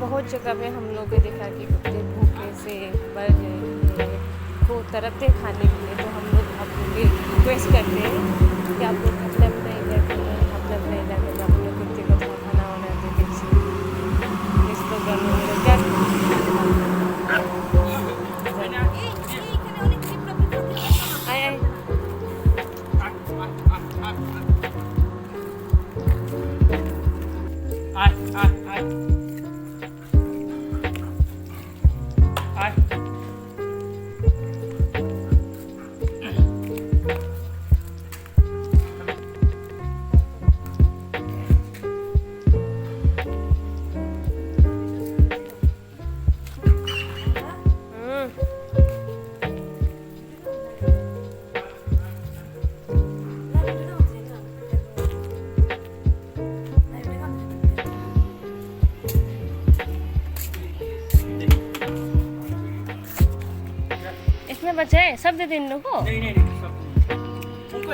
बहुत जगह पे हम लोग को देखा कि कुत्ते भूखे से मर रहे हैं, वो तरसते खाने के लिए। तो हम लोग आप लोग रिक्वेस्ट करते हैं कि आप लोग अपने अपने इलाके में अपने कुत्ते को थोड़ा खाना वाना दे दीजिए। इस प्रोग्राम में मेरा क्या आए आए इसमें बचा है, सब दे दे इन लोगों को। नहीं नहीं नहीं, सब उनको